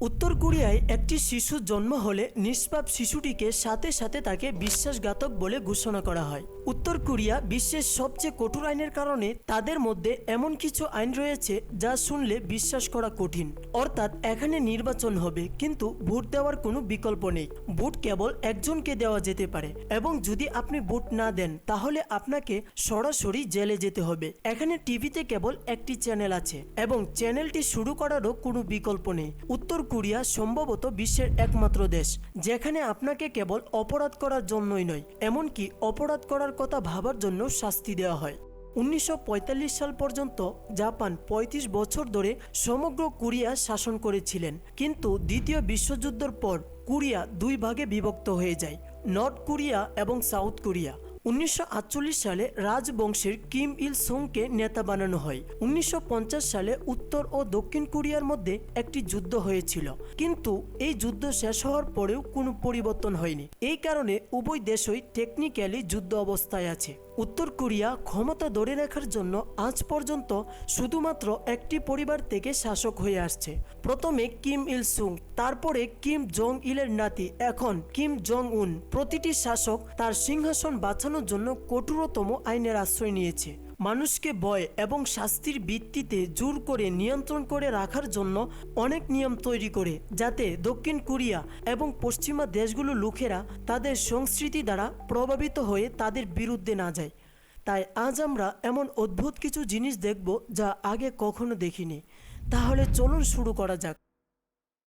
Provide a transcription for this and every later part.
উত্তর কোরিয়ায় একটি শিশু জন্ম হলে নিষ্পাপ শিশুটিকে সাথে সাথে তাকে বিশ্বাসঘাতক বলে ঘোষণা করা হয়। উত্তর কোরিয়া বিশ্বের সবচেয়ে কঠোর আইনের কারণে তাদের মধ্যে এমন কিছু আইন রয়েছে যা শুনলে বিশ্বাস করা কঠিন। অর্থাৎ এখানে নির্বাচন হবে, কিন্তু ভোট দেওয়ার কোনো বিকল্প নেই। ভোট কেবল একজনকে দেওয়া যেতে পারে, এবং যদি আপনি ভোট না দেন তাহলে আপনাকে সরাসরি জেলে যেতে হবে। এখানে টিভিতে কেবল একটি চ্যানেল আছে, এবং চ্যানেলটি শুরু করারও কোনো বিকল্প নেই। উত্তর কোরিয়া সম্ভবত বিশ্বের একমাত্র দেশ যেখানে আপনাকে কেবল অপরাধ করার জন্যই নয়, এমনকি অপরাধ করার কথা ভাবার জন্য শাস্তি দেওয়া হয়। 1945 সাল পর্যন্ত জাপান 35 বছর ধরে সমগ্র কোরিয়া শাসন করেছিলেন, কিন্তু দ্বিতীয় বিশ্বযুদ্ধের পর কোরিয়া দুই ভাগে বিভক্ত হয়ে যায়, নর্থ কোরিয়া এবং সাউথ কোরিয়া। 1948 সালে রাজবংশের কিম ইল সুংকে নেতা বানানো হয়। 1950 সালে উত্তর ও দক্ষিণ কোরিয়ার মধ্যে একটি যুদ্ধ হয়েছিল, কিন্তু এই যুদ্ধ শেষ হওয়ার পরেও কোনো পরিবর্তন হয়নি। এই কারণে উভয় দেশই টেকনিক্যালি যুদ্ধ অবস্থায় আছে। উত্তর কোরিয়া ক্ষমতা ধরে রাখার জন্য আজ পর্যন্ত শুধুমাত্র একটি পরিবার থেকে শাসক হয়ে আসছে। প্রথমে কিম ইল সুং, তারপরে কিম জং ইলের নাতি, এখন কিম জং উন। প্রতিটি শাসক তার সিংহাসন বাঁচানোর জন্য কঠোরতম আইনের আশ্রয় নিয়েছে। মানুষকে ভয় এবং শাস্তির ভিত্তিতে জোর করে নিয়ন্ত্রণ করে রাখার জন্য অনেক নিয়ম তৈরি করে, যাতে দক্ষিণ কোরিয়া এবং পশ্চিমা দেশগুলোর লোকেরা তাদের সংস্কৃতি দ্বারা প্রভাবিত হয়ে তাদের বিরুদ্ধে না যায়। তাই আজ আমরা এমন অদ্ভুত কিছু জিনিস দেখব যা আগে কখনো দেখিনি। তাহলে চলুন শুরু করা যাক।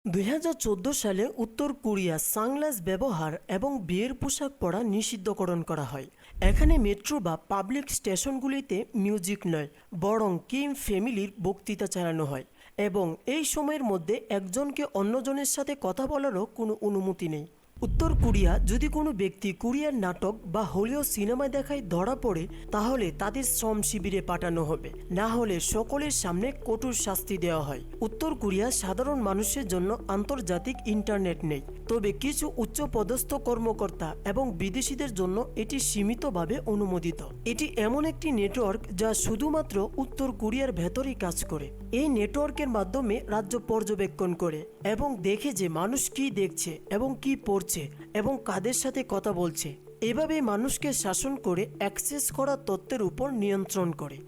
2014 সালে উত্তর কোরিয়া সানগ্লাস ব্যবহার এবং বিয়ের পোশাক পরা নিষিদ্ধকরণ করা হয়। এখানে মেট্রো বা পাবলিক স্টেশনগুলিতে মিউজিক নয়, বরং কিম ফ্যামিলির বক্তৃতা চালানো হয়, এবং এই সময়ের মধ্যে একজনকে অন্যজনের সাথে কথা বলারও কোনো অনুমতি নেই। উত্তর কোরিয়া যদি কোনো ব্যক্তি কোরিয়ার নাটক বা হলিউড সিনেমায় দেখায় ধরা পড়ে, তাহলে তাদের শ্রম শিবিরে পাঠানো হবে, না হলে সকলের সামনে কঠোর শাস্তি দেওয়া হয়। উত্তর কোরিয়া সাধারণ মানুষের জন্য আন্তর্জাতিক ইন্টারনেট নেই, তবে কিছু উচ্চপদস্থ কর্মকর্তা এবং বিদেশিদের জন্য এটি সীমিতভাবে অনুমোদিত। এটি এমন একটি নেটওয়ার্ক যা শুধুমাত্র উত্তর কোরিয়ার ভেতরেই কাজ করে। এই নেটওয়ার্কের মাধ্যমে রাজ্য পর্যবেক্ষণ করে এবং দেখে যে মানুষ কি দেখছে এবং কি পড়ছে এবং কাদের সাথে কথা বলছে। এভাবে মানুষকে শাসন করে অ্যাক্সেস করা তথ্যের উপর নিয়ন্ত্রণ করে,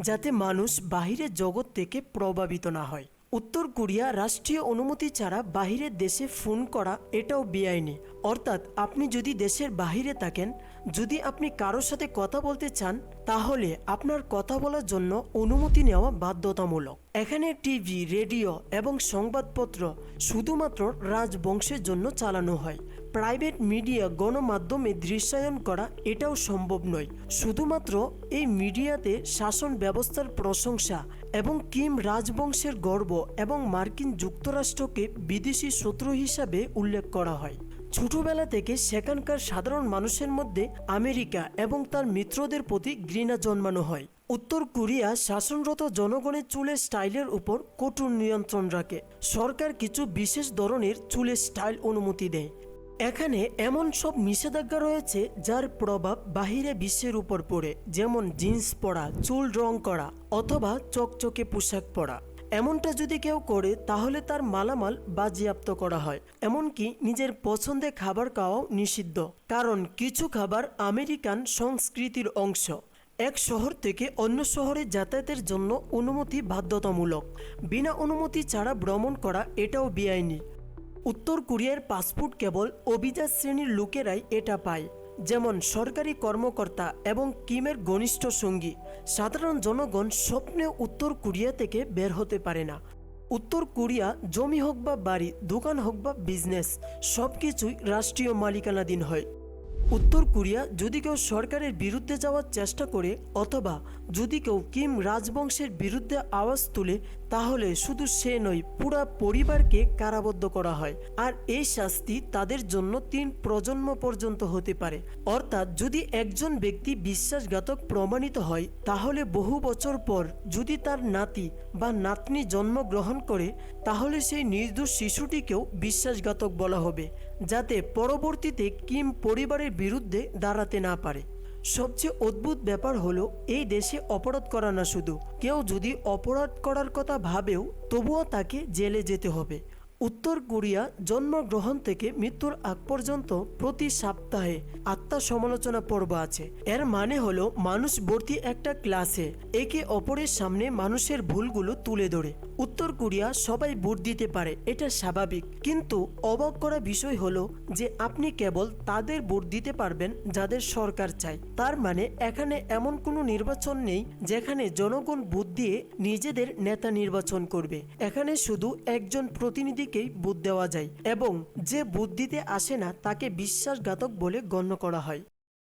যাতে মানুষ বাহিরের জগৎ থেকে প্রভাবিত না হয়। উত্তর কোরিয়া রাষ্ট্রীয় অনুমতি ছাড়া বাহিরের দেশে ফোন করা এটাও বেআইনি। অর্থাৎ আপনি যদি দেশের বাহিরে থাকেন, যদি আপনি কারোর সাথে কথা বলতে চান, তাহলে আপনার কথা বলার জন্য অনুমতি নেওয়া বাধ্যতামূলক। এখানে টিভি, রেডিও এবং সংবাদপত্র শুধুমাত্র রাজবংশের জন্য চালানো হয়। প্রাইভেট মিডিয়া গণমাধ্যমে দৃশ্যায়ন করা এটাও সম্ভব নয়। শুধুমাত্র এই মিডিয়াতে শাসন ব্যবস্থার প্রশংসা এবং কিম রাজবংশের গর্ব এবং মার্কিন যুক্তরাষ্ট্রকে বিদেশি শত্রু হিসাবে উল্লেখ করা হয়। ছোটবেলা থেকে সেখানকার সাধারণ মানুষের মধ্যে আমেরিকা এবং তার মিত্রদের প্রতি ঘৃণা জন্মানো হয়। উত্তর কোরিয়া শাসনরত জনগণের চুলের স্টাইলের উপর কঠোর নিয়ন্ত্রণ রাখে। সরকার কিছু বিশেষ ধরনের চুলের স্টাইল অনুমতি দেয়। এখানে এমন সব নিষেধাজ্ঞা রয়েছে যার প্রভাব বাহিরে বিশ্বের উপর পড়ে, যেমন জিন্স পরা, চুল রং করা অথবা চকচকে পোশাক পরা। এমনটা যদি কেউ করে তাহলে তার মালামাল বাজেয়াপ্ত করা হয়। এমনকি নিজের পছন্দের খাবার খাওয়াও নিষিদ্ধ, কারণ কিছু খাবার আমেরিকান সংস্কৃতির অংশ। এক শহর থেকে অন্য শহরে যাতায়াতের জন্য অনুমতি বাধ্যতামূলক। বিনা অনুমতি ছাড়া ভ্রমণ করা এটাও বেআইনি। উত্তর কোরিয়ার পাসপোর্ট কেবল অভিজাত শ্রেণীর লোকেরাই এটা পায়, যেমন সরকারি কর্মকর্তা এবং কিমের ঘনিষ্ঠ সঙ্গী। সাধারণ জনগণ স্বপ্নেও উত্তর কোরিয়া থেকে বের হতে পারে না। উত্তর কোরিয়া জমি হোক বা বাড়ি, দোকান হোক বা বিজনেস, সব কিছুই রাষ্ট্রীয় মালিকানাধীন হয়। উত্তর কোরিয়া যদি কেউ সরকারের বিরুদ্ধে যাওয়ার চেষ্টা করে অথবা যদি কেউ কিম রাজবংশের বিরুদ্ধে আওয়াজ তুলে, তাহলে শুধু সে নয়, পুরা পরিবারকে কারাবদ্ধ করা হয়। আর এই শাস্তি তাদের জন্য 3 প্রজন্ম পর্যন্ত হতে পারে। অর্থাৎ যদি একজন ব্যক্তি বিশ্বাসঘাতক প্রমাণিত হয়, তাহলে বহু বছর পর যদি তার নাতি বা নাতনি জন্মগ্রহণ করে, তাহলে সেই নির্দোষ শিশুটিকেও বিশ্বাসঘাতক বলা হবে, যাতে পরবর্তীতে কিম পরিবারের বিরুদ্ধে দাঁড়াতে না পারে। সবচেয়ে অদ্ভুত ব্যাপার হলো, এই দেশে অপরাধ করা না, শুধু কেউ যদি অপরাধ করার কথা ভাবেও তবুও তাকে জেলে যেতে হবে। উত্তর কোরিয়া জন্মগ্রহণ থেকে মৃত্যুর আগ পর্যন্ত প্রতি সপ্তাহে আত্মা সমালোচনা পর্ব আছে। এর মানে হলো মানুষ ভর্তি একটা ক্লাসে একে অপরের সামনে মানুষের ভুলগুলো তুলে ধরে। উত্তর কোরিয়া সবাই ভোট দিতে পারে, এটা স্বাভাবিক, কিন্তু অবাক করা বিষয় হলো যে আপনি কেবল তাদের ভোট দিতে পারবেন যাদের সরকার চায়। তার মানে এখানে এমন কোনো নির্বাচন নেই যেখানে জনগণ ভোট দিয়ে নিজেদের নেতা নির্বাচন করবে। এখানে শুধু একজন প্রতিনিধিকেই ভোট দেওয়া যায় এবং যে ভোট দিতে আসে না তাকে বিশ্বাসঘাতক বলে গণ্য করা হয়।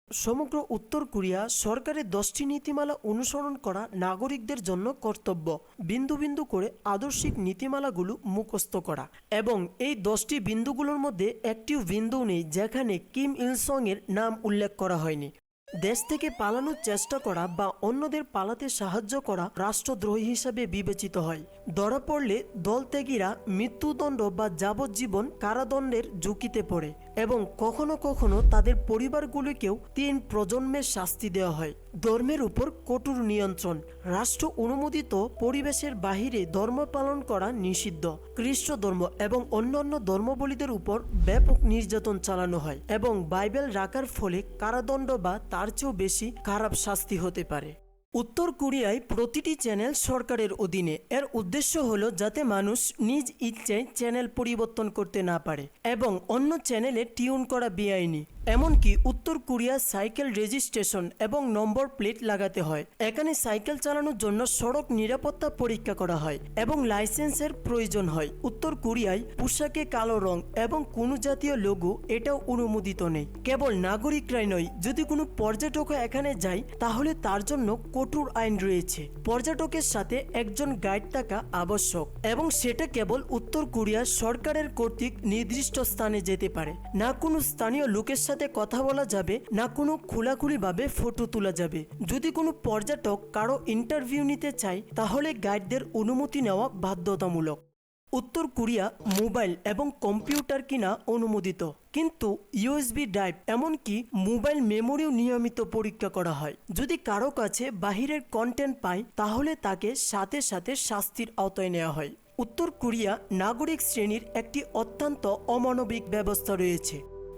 সমগ্র উত্তর কোরিয়া সরকারের 10টি নীতিমালা অনুসরণ করা নাগরিকদের জন্য কর্তব্য। বিন্দু বিন্দু করে আদর্শিক নীতিমালাগুলো মুখস্থ করা, এবং এই 10টি বিন্দুগুলোর মধ্যে একটিও বিন্দু নেই যেখানে কিম ইল সং এর নাম উল্লেখ করা হয়নি। দেশ থেকে পালানোর চেষ্টা করা বা অন্যদের পালাতে সাহায্য করা রাষ্ট্রদ্রোহী হিসাবে বিবেচিত হয়। ধরা পড়লে দলত্যাগীরা মৃত্যুদণ্ড বা যাবজ্জীবন কারাদণ্ডের ঝুঁকিতে পড়ে এবং কখনো কখনো তাদের পরিবারগুলিকেও 3 প্রজন্মের শাস্তি দেওয়া হয়। ধর্মের উপর কঠোর নিয়ন্ত্রণ, রাষ্ট্র অনুমোদিত পরিবেশের বাহিরে ধর্ম পালন করা নিষিদ্ধ। খ্রিস্ট ধর্ম এবং অন্যান্য ধর্মাবলম্বীদের উপর ব্যাপক নির্যাতন চালানো হয় এবং বাইবেল রাখার ফলে কারাদণ্ড বা তার চেয়েও বেশি খারাপ শাস্তি হতে পারে। উত্তর কোরিয়ায় প্রতিটি চ্যানেল সরকারের অধীনে। এর উদ্দেশ্য হলো যাতে মানুষ নিজ ইচ্ছায় চ্যানেল পরিবর্তন করতে না পারে এবং অন্য চ্যানেলে টিউন করা বেআইনি। এমনকি উত্তর কোরিয়া সাইকেল রেজিস্ট্রেশন এবং নম্বর প্লেট লাগাতে হয়। এখানে সাইকেল চালানোর জন্য সড়ক নিরাপত্তা পরীক্ষা করা হয় এবং লাইসেন্সের প্রয়োজন হয়। উত্তর কোরিয়ায় পোশাকে কালো রং এবং কোনো জাতীয় লোগো এটাও অনুমোদিত নেই। কেবল নাগরিকরাই নয়, যদি কোনো পর্যটকও এখানে যায় তাহলে তার জন্য কঠোর আইন রয়েছে। পর্যটকের সাথে একজন গাইড থাকা আবশ্যক এবং সেটা কেবল উত্তর কোরিয়ার সরকারের কর্তৃক নির্দিষ্ট স্থানে যেতে পারে। না কোনো স্থানীয় লোকের সাথে কথা বলা যাবে, না কোনো খোলাখুলিভাবে ফটো তোলা যাবে। যদি কোনো পর্যটক কারো ইন্টারভিউ নিতে চায় তাহলে গাইডদের অনুমতি নেওয়া বাধ্যতামূলক। উত্তর কোরিয়া মোবাইল এবং কম্পিউটার কিনা অনুমোদিত, কিন্তু ইউএসবি ড্রাইভ এমনকি মোবাইল মেমোরিও নিয়মিত পরীক্ষা করা হয়। যদি কারো কাছে বাহিরের কন্টেন্ট পায় তাহলে তাকে সাথে সাথে শাস্তির আওতায় নেওয়া হয়। উত্তর কোরিয়া নাগরিক শ্রেণীর একটি অত্যন্ত অমানবিক ব্যবস্থা রয়েছে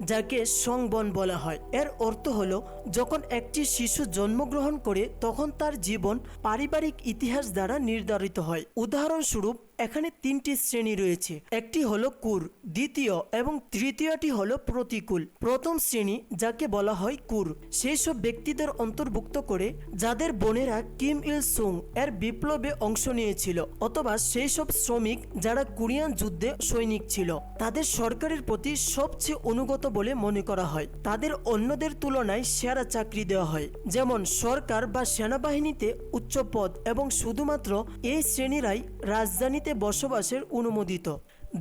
যাকে সংবন বলা হয়। এর অর্থ হলো যখন একটি শিশু জন্মগ্রহণ করে তখন তার জীবন পারিবারিক ইতিহাস দ্বারা নির্ধারিত হয়। উদাহরণস্বরূপ এখানে 3টি শ্রেণী রয়েছে। একটি হলো কুর, দ্বিতীয় এবং তৃতীয়টি হলো প্রতিকূল। প্রথম শ্রেণী যাকে বলা হয় কুর সেই সব ব্যক্তিদের অন্তর্ভুক্ত করে যাদের বোনেরা কিম ইল সুং এর বিপ্লবে অংশ নিয়েছিল অথবা সেই সব শ্রমিক যারা কোরিয়ান যুদ্ধে সৈনিক ছিল। তাদের সরকারের প্রতি সবচেয়ে অনুগত বলে মনে করা হয়। তাদের অন্যদের তুলনায় সেরা চাকরি দেওয়া হয়, যেমন সরকার বা সেনাবাহিনীতে উচ্চ পদ, এবং শুধুমাত্র এই শ্রেণীরাই রাজধানীতে বসবাসের অনুমোদিত।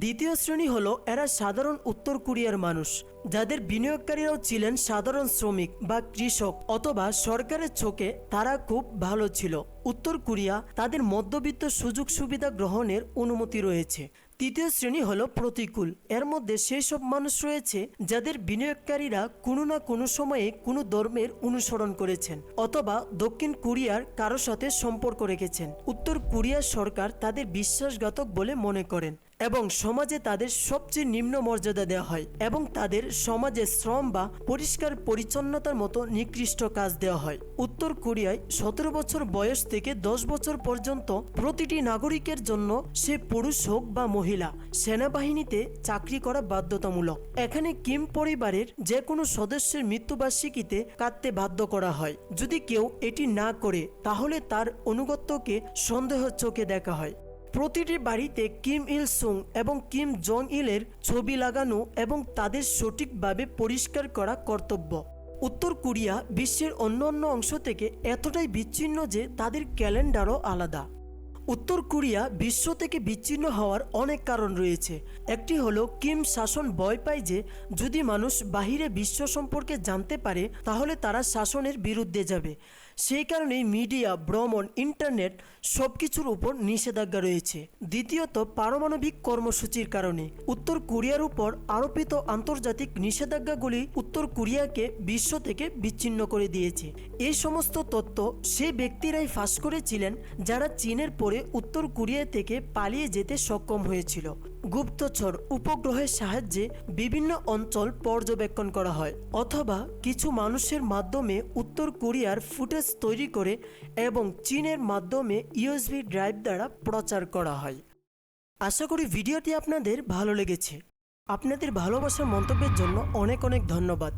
দ্বিতীয় শ্রেণী হলো এরা সাধারণ উত্তর কোরিয়ার মানুষ যাদের বিনিয়োগকারীরাও ছিলেন সাধারণ শ্রমিক বা কৃষক অথবা সরকারের চোখে তারা খুব ভালো ছিল। উত্তর কোরিয়া তাদের মধ্যবিত্ত সুযোগ সুবিধা গ্রহণের অনুমতি রয়েছে। তৃতীয় শ্রেণী হলো প্রতিকূল। এর মধ্যে সেই সব মানুষ রয়েছে যাদের বিনিয়োগকারীরা কোনো না কোনো সময়ে কোনো ধর্মের অনুসরণ করেছেন অথবা দক্ষিণ কোরিয়ার কারো সাথে সম্পর্ক রেখেছেন। উত্তর কোরিয়ার সরকার তাদের বিশ্বাসঘাতক বলে মনে করেন এবং সমাজে তাদের সবচেয়ে নিম্ন মর্যাদা দেওয়া হয় এবং তাদের সমাজে শ্রম বা পরিষ্কার পরিচ্ছন্নতার মতো নিকৃষ্ট কাজ দেওয়া হয়। উত্তর কোরিয়ায় 17 বছর বয়স থেকে 10 বছর পর্যন্ত প্রতিটি নাগরিকের জন্য, সে পুরুষ হোক বা মহিলা, সেনাবাহিনীতে চাকরি করা বাধ্যতামূলক। এখানে কিম পরিবারের যে কোনো সদস্যের মৃত্যুবার্ষিকীতে কাঁদতে বাধ্য করা হয়। যদি কেউ এটি না করে তাহলে তার অনুগত্যকে সন্দেহ চোখে দেখা হয়। প্রতিটি বাড়িতে কিম ইল সুং এবং কিম জং ইলের ছবি লাগানো এবং তাদের সঠিকভাবে পরিষ্কার করা কর্তব্য। উত্তর কোরিয়া বিশ্বের অন্যান্য অংশ থেকে এতটাই বিচ্ছিন্ন যে তাদের ক্যালেন্ডারও আলাদা। উত্তর কোরিয়া বিশ্ব থেকে বিচ্ছিন্ন হওয়ার অনেক কারণ রয়েছে। একটি হলো কিম শাসন ভয় পায় যে যদি মানুষ বাহিরে বিশ্ব সম্পর্কে জানতে পারে তাহলে তারা শাসনের বিরুদ্ধে যাবে। সেই কারণেই মিডিয়া, ভ্রমণ, ইন্টারনেট সবকিছুর উপর নিষেধাজ্ঞা রয়েছে। দ্বিতীয়ত পারমাণবিক কর্মসূচির কারণে উত্তর কোরিয়ার উপর আরোপিত আন্তর্জাতিক নিষেধাজ্ঞাগুলি উত্তর কোরিয়াকে বিশ্ব থেকে বিচ্ছিন্ন করে দিয়েছে। এই সমস্ত তথ্য সেই ব্যক্তিরাই ফাঁস করেছিলেন যারা চীনের পরে উত্তর কোরিয়া থেকে পালিয়ে যেতে সক্ষম হয়েছিল। গুপ্তচর উপগ্রহের সাহায্যে বিভিন্ন অঞ্চল পর্যবেক্ষণ করা হয়, অথবা কিছু মানুষের মাধ্যমে উত্তর কোরিয়ার ফুটেজ তৈরি করে এবং চীনের মাধ্যমে ইউএসবি ড্রাইভ দ্বারা প্রচার করা হয়। আশা করি ভিডিওটি আপনাদের ভালো লেগেছে। আপনাদের ভালোবাসার মন্তব্যের জন্য অনেক অনেক ধন্যবাদ।